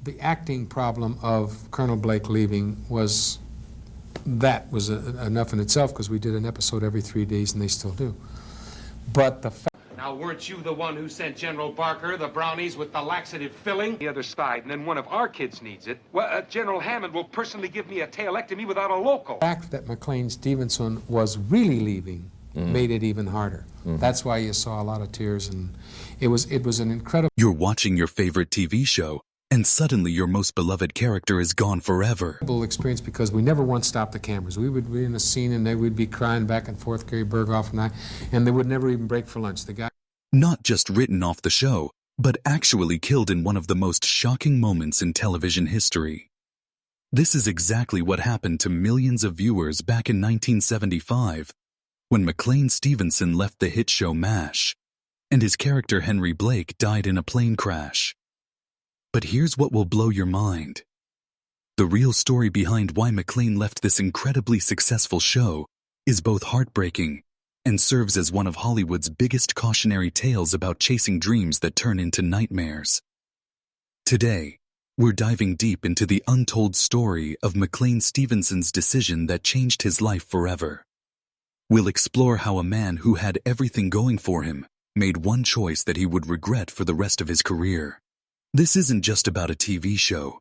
the acting problem of Colonel Blake leaving was enough in itself, because we did an episode every 3 days, and they still do. But the fact... Now, weren't you the one who sent General Barker the brownies with the laxative filling? The other side, and then one of our kids needs it. Well, General Hammond will personally give me a tail-ectomy without a local. The fact that McLean Stevenson was really leaving made it even harder. That's why you saw a lot of tears, and it was an incredible... You're watching your favorite TV show, and suddenly your most beloved character is gone forever. Experience, because we never once stopped the cameras. We would be in a scene and we'd be crying back and forth, Gary Berghoff and I, and they would never even break for lunch. The guy... Not just written off the show, but actually killed in one of the most shocking moments in television history. This is exactly what happened to millions of viewers back in 1975, when McLean Stevenson left the hit show MASH, and his character Henry Blake died in a plane crash. But here's what will blow your mind. The real story behind why McLean left this incredibly successful show is both heartbreaking and serves as one of Hollywood's biggest cautionary tales about chasing dreams that turn into nightmares. Today, we're diving deep into the untold story of McLean Stevenson's decision that changed his life forever. We'll explore how a man who had everything going for him made one choice that he would regret for the rest of his career. This isn't just about a TV show.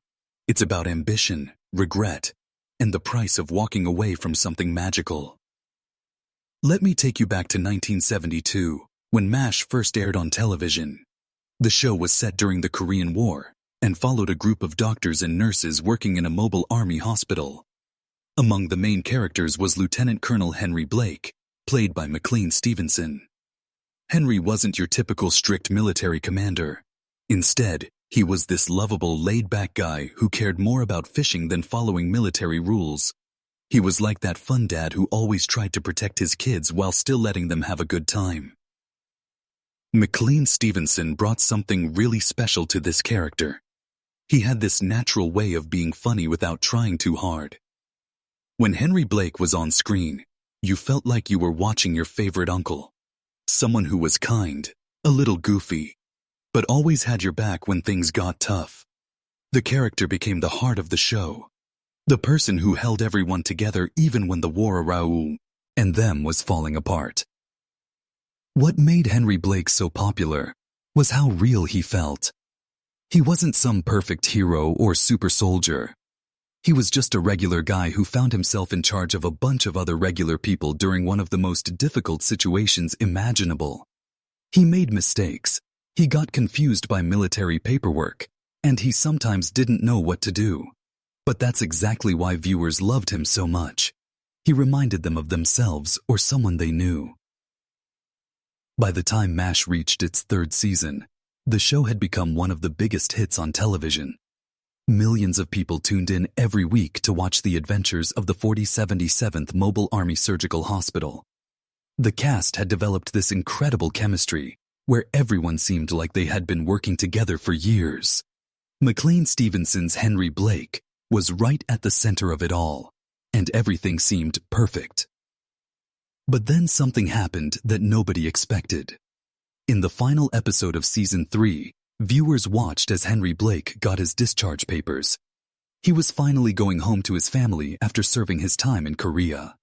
It's about ambition, regret, and the price of walking away from something magical. Let me take you back to 1972, when MASH first aired on television. The show was set during the Korean War and followed a group of doctors and nurses working in a mobile army hospital. Among the main characters was Lieutenant Colonel Henry Blake, played by McLean Stevenson. Henry wasn't your typical strict military commander. Instead, he was this lovable, laid-back guy who cared more about fishing than following military rules. He was like that fun dad who always tried to protect his kids while still letting them have a good time. McLean Stevenson brought something really special to this character. He had this natural way of being funny without trying too hard. When Henry Blake was on screen, you felt like you were watching your favorite uncle. Someone who was kind, a little goofy, but always had your back when things got tough. The character became the heart of the show. The person who held everyone together even when the war around and them was falling apart. What made Henry Blake so popular was how real he felt. He wasn't some perfect hero or super soldier. He was just a regular guy who found himself in charge of a bunch of other regular people during one of the most difficult situations imaginable. He made mistakes, he got confused by military paperwork, and he sometimes didn't know what to do. But that's exactly why viewers loved him so much. He reminded them of themselves or someone they knew. By the time MASH reached its third season, the show had become one of the biggest hits on television. Millions of people tuned in every week to watch the adventures of the 4077th Mobile Army Surgical Hospital. The cast had developed this incredible chemistry, where everyone seemed like they had been working together for years. McLean Stevenson's Henry Blake was right at the center of it all, and everything seemed perfect. But then something happened that nobody expected. In the final episode of Season 3, viewers watched as Henry Blake got his discharge papers. He was finally going home to his family after serving his time in Korea.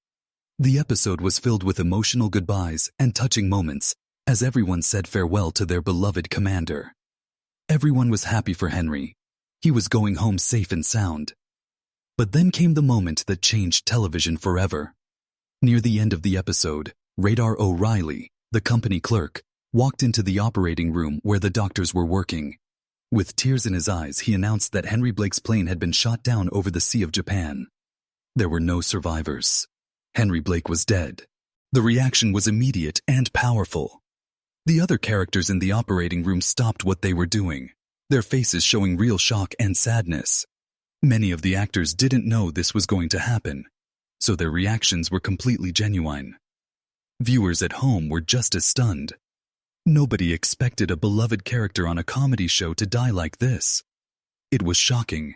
The episode was filled with emotional goodbyes and touching moments as everyone said farewell to their beloved commander. Everyone was happy for Henry. He was going home safe and sound. But then came the moment that changed television forever. Near the end of the episode, Radar O'Reilly, the company clerk, walked into the operating room where the doctors were working. With tears in his eyes, he announced that Henry Blake's plane had been shot down over the Sea of Japan. There were no survivors. Henry Blake was dead. The reaction was immediate and powerful. The other characters in the operating room stopped what they were doing, their faces showing real shock and sadness. Many of the actors didn't know this was going to happen, so their reactions were completely genuine. Viewers at home were just as stunned. Nobody expected a beloved character on a comedy show to die like this. It was shocking,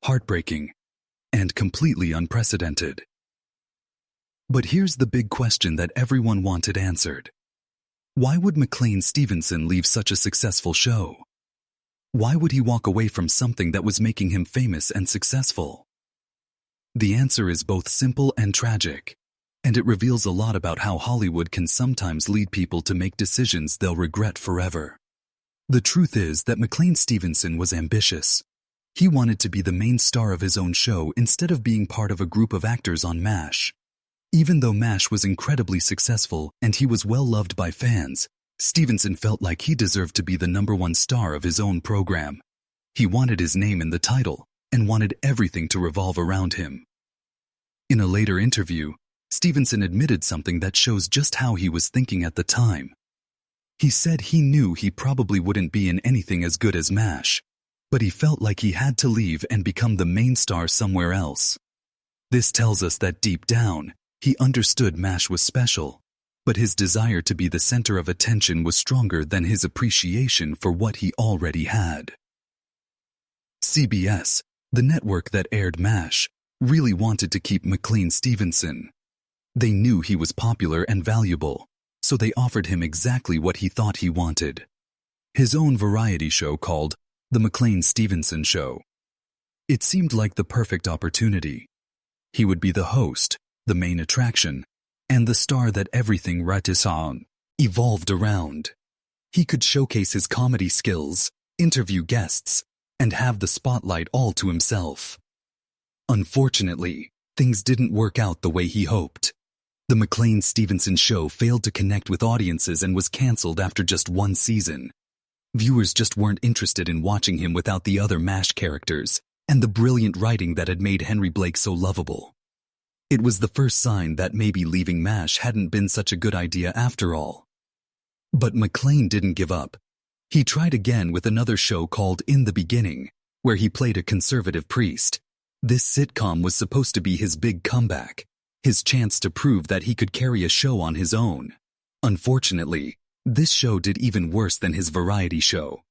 heartbreaking, and completely unprecedented. But here's the big question that everyone wanted answered. Why would McLean Stevenson leave such a successful show? Why would he walk away from something that was making him famous and successful? The answer is both simple and tragic, and it reveals a lot about how Hollywood can sometimes lead people to make decisions they'll regret forever. The truth is that McLean Stevenson was ambitious. He wanted to be the main star of his own show instead of being part of a group of actors on MASH. Even though MASH was incredibly successful and he was well loved by fans, Stevenson felt like he deserved to be the #1 star of his own program. He wanted his name in the title and wanted everything to revolve around him. In a later interview, Stevenson admitted something that shows just how he was thinking at the time. He said he knew he probably wouldn't be in anything as good as MASH, but he felt like he had to leave and become the main star somewhere else. This tells us that deep down, he understood MASH was special, but his desire to be the center of attention was stronger than his appreciation for what he already had. CBS, the network that aired MASH, really wanted to keep McLean Stevenson. They knew he was popular and valuable, so they offered him exactly what he thought he wanted: his own variety show called The McLean Stevenson Show. It seemed like the perfect opportunity. He would be the host, the main attraction, and the star that everything Ratisson evolved around. He could showcase his comedy skills, interview guests, and have the spotlight all to himself. Unfortunately, things didn't work out the way he hoped. The McLean Stevenson Show failed to connect with audiences and was canceled after just 1 season. Viewers just weren't interested in watching him without the other MASH characters and the brilliant writing that had made Henry Blake so lovable. It was the first sign that maybe leaving MASH hadn't been such a good idea after all. But McLean didn't give up. He tried again with another show called In the Beginning, where he played a conservative priest. This sitcom was supposed to be his big comeback, his chance to prove that he could carry a show on his own. Unfortunately, this show did even worse than his variety show.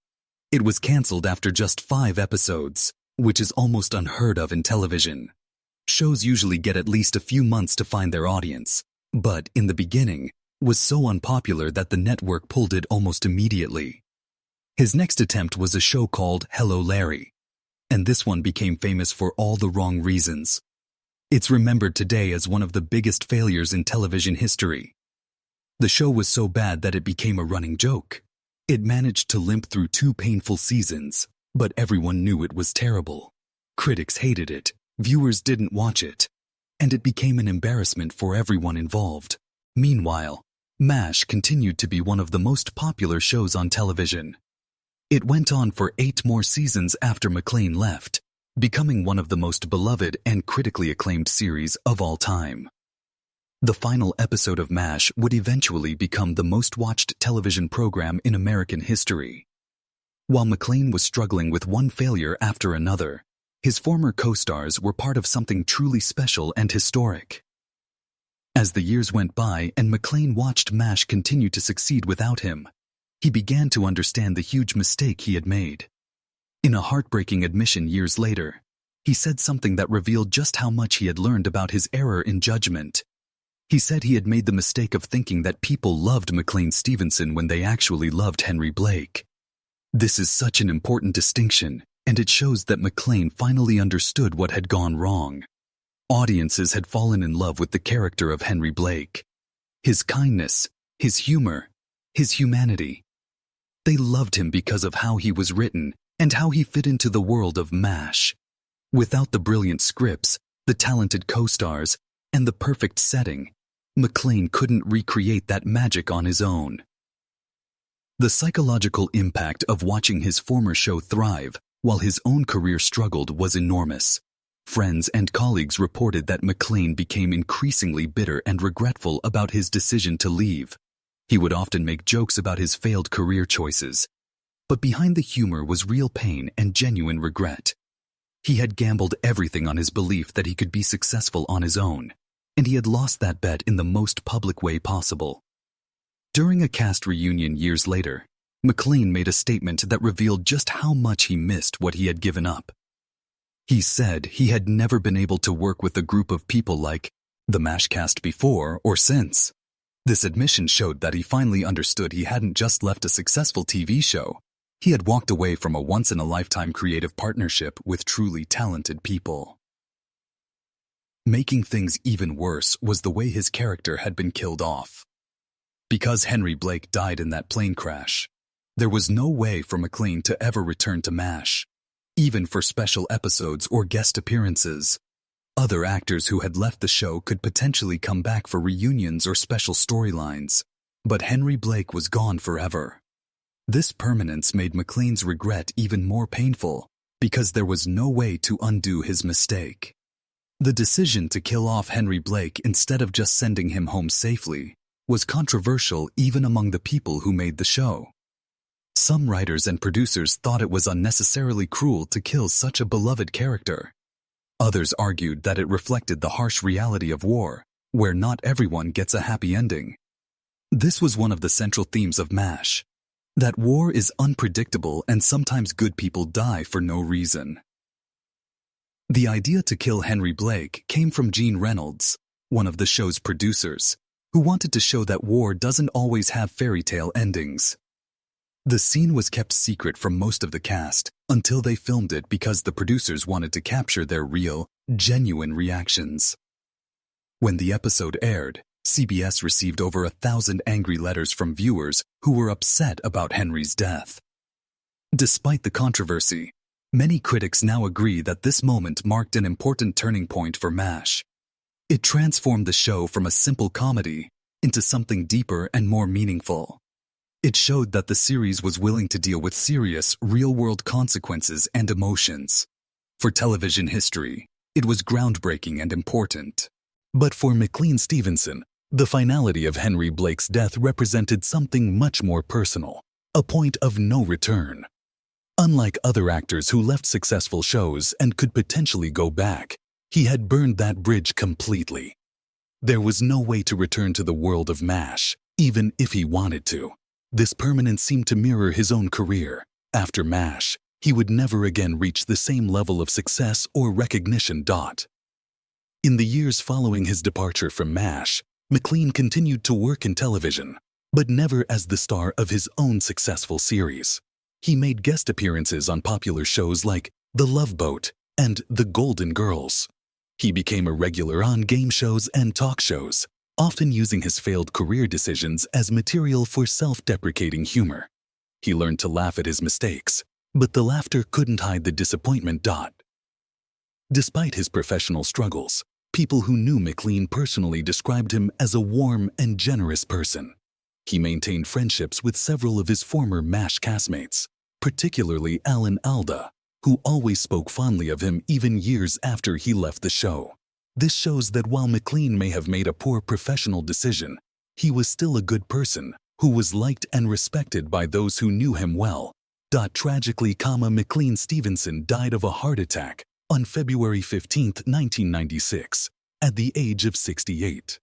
It was canceled after just 5 episodes, which is almost unheard of in television. Shows usually get at least a few months to find their audience, but In the Beginning was so unpopular that the network pulled it almost immediately. His next attempt was a show called Hello Larry, and this one became famous for all the wrong reasons. It's remembered today as one of the biggest failures in television history. The show was so bad that it became a running joke. It managed to limp through 2 painful seasons, but everyone knew it was terrible. Critics hated it, viewers didn't watch it, and it became an embarrassment for everyone involved. Meanwhile, MASH continued to be one of the most popular shows on television. It went on for 8 more seasons after McLean left, becoming one of the most beloved and critically acclaimed series of all time. The final episode of MASH would eventually become the most watched television program in American history. While McLean was struggling with one failure after another, his former co-stars were part of something truly special and historic. As the years went by and McLean watched MASH continue to succeed without him, he began to understand the huge mistake he had made. In a heartbreaking admission years later, he said something that revealed just how much he had learned about his error in judgment. He said he had made the mistake of thinking that people loved McLean Stevenson when they actually loved Henry Blake. This is such an important distinction, and it shows that McLean finally understood what had gone wrong. Audiences had fallen in love with the character of Henry Blake. His kindness, his humor, his humanity. They loved him because of how he was written and how he fit into the world of MASH. Without the brilliant scripts, the talented co-stars, and the perfect setting, McLean couldn't recreate that magic on his own. The psychological impact of watching his former show thrive while his own career struggled was enormous. Friends and colleagues reported that McLean became increasingly bitter and regretful about his decision to leave. He would often make jokes about his failed career choices. But behind the humor was real pain and genuine regret. He had gambled everything on his belief that he could be successful on his own, and he had lost that bet in the most public way possible. During a cast reunion years later, McLean made a statement that revealed just how much he missed what he had given up. He said he had never been able to work with a group of people like the MASH cast before or since. This admission showed that he finally understood he hadn't just left a successful TV show, He had walked away from a once-in-a-lifetime creative partnership with truly talented people. Making things even worse was the way his character had been killed off. Because Henry Blake died in that plane crash, there was no way for McLean to ever return to MASH, even for special episodes or guest appearances. Other actors who had left the show could potentially come back for reunions or special storylines, but Henry Blake was gone forever. This permanence made McLean's regret even more painful because there was no way to undo his mistake. The decision to kill off Henry Blake instead of just sending him home safely was controversial even among the people who made the show. Some writers and producers thought it was unnecessarily cruel to kill such a beloved character. Others argued that it reflected the harsh reality of war, where not everyone gets a happy ending. This was one of the central themes of MASH, that war is unpredictable and sometimes good people die for no reason. The idea to kill Henry Blake came from Gene Reynolds, one of the show's producers, who wanted to show that war doesn't always have fairy tale endings. The scene was kept secret from most of the cast until they filmed it because the producers wanted to capture their real, genuine reactions. When the episode aired, CBS received over 1,000 angry letters from viewers who were upset about Henry's death. Despite the controversy, many critics now agree that this moment marked an important turning point for MASH. It transformed the show from a simple comedy into something deeper and more meaningful. It showed that the series was willing to deal with serious, real-world consequences and emotions. For television history, it was groundbreaking and important. But for McLean Stevenson, the finality of Henry Blake's death represented something much more personal, a point of no return. Unlike other actors who left successful shows and could potentially go back, he had burned that bridge completely. There was no way to return to the world of MASH, even if he wanted to. This permanence seemed to mirror his own career. After MASH, he would never again reach the same level of success or recognition. In the years following his departure from MASH, McLean continued to work in television, but never as the star of his own successful series. He made guest appearances on popular shows like The Love Boat and The Golden Girls. He became a regular on game shows and talk shows, often using his failed career decisions as material for self-deprecating humor. He learned to laugh at his mistakes, but the laughter couldn't hide the disappointment. Despite his professional struggles, people who knew McLean personally described him as a warm and generous person. He maintained friendships with several of his former MASH castmates, particularly Alan Alda, who always spoke fondly of him even years after he left the show. This shows that while McLean may have made a poor professional decision, he was still a good person who was liked and respected by those who knew him well. Tragically, McLean Stevenson died of a heart attack on February 15, 1996, at the age of 68.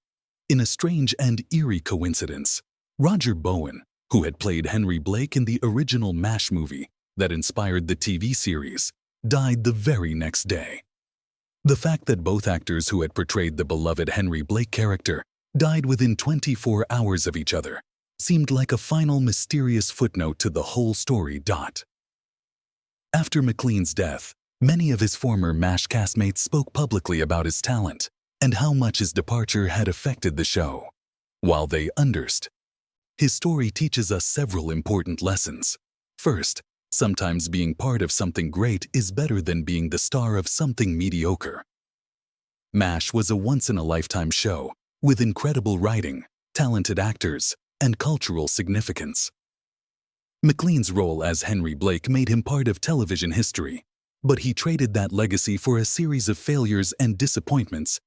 In a strange and eerie coincidence, Roger Bowen, who had played Henry Blake in the original MASH movie that inspired the TV series, died the very next day. The fact that both actors who had portrayed the beloved Henry Blake character died within 24 hours of each other seemed like a final mysterious footnote to the whole story. After McLean's death, many of his former MASH castmates spoke publicly about his talent and how much his departure had affected the show. While they understood, his story teaches us several important lessons. First, sometimes being part of something great is better than being the star of something mediocre. MASH was a once-in-a-lifetime show with incredible writing, talented actors, and cultural significance. McLean's role as Henry Blake made him part of television history, but he traded that legacy for a series of failures and disappointments.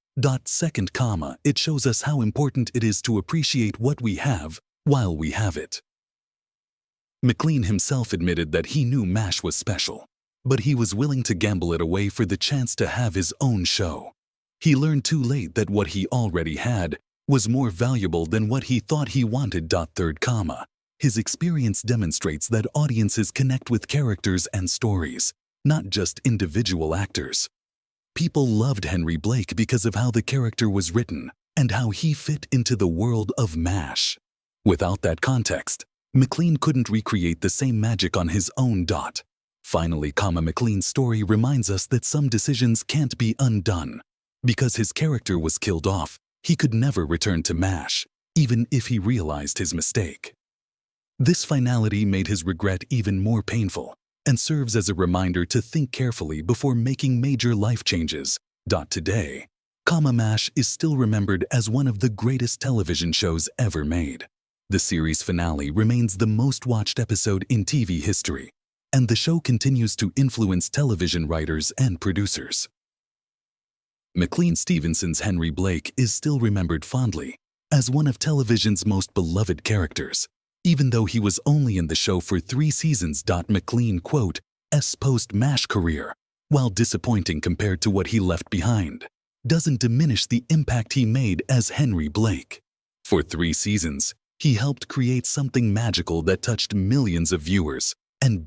Second, it shows us how important it is to appreciate what we have while we have it. McLean himself admitted that he knew MASH was special, but he was willing to gamble it away for the chance to have his own show. He learned too late that what he already had was more valuable than what he thought he wanted. Third, his experience demonstrates that audiences connect with characters and stories, not just individual actors. People loved Henry Blake because of how the character was written and how he fit into the world of MASH. Without that context, McLean couldn't recreate the same magic on his own dot. Finally, McLean's story reminds us that some decisions can't be undone. Because his character was killed off, he could never return to MASH, even if he realized his mistake. This finality made his regret even more painful and serves as a reminder to think carefully before making major life changes. Today, MASH is still remembered as one of the greatest television shows ever made. The series finale remains the most watched episode in TV history, and the show continues to influence television writers and producers. McLean Stevenson's Henry Blake is still remembered fondly as one of television's most beloved characters, even though he was only in the show for 3 seasons. McLean, quote,'s post-MASH career, while disappointing compared to what he left behind, doesn't diminish the impact he made as Henry Blake. For 3 seasons, he helped create something magical that touched millions of viewers and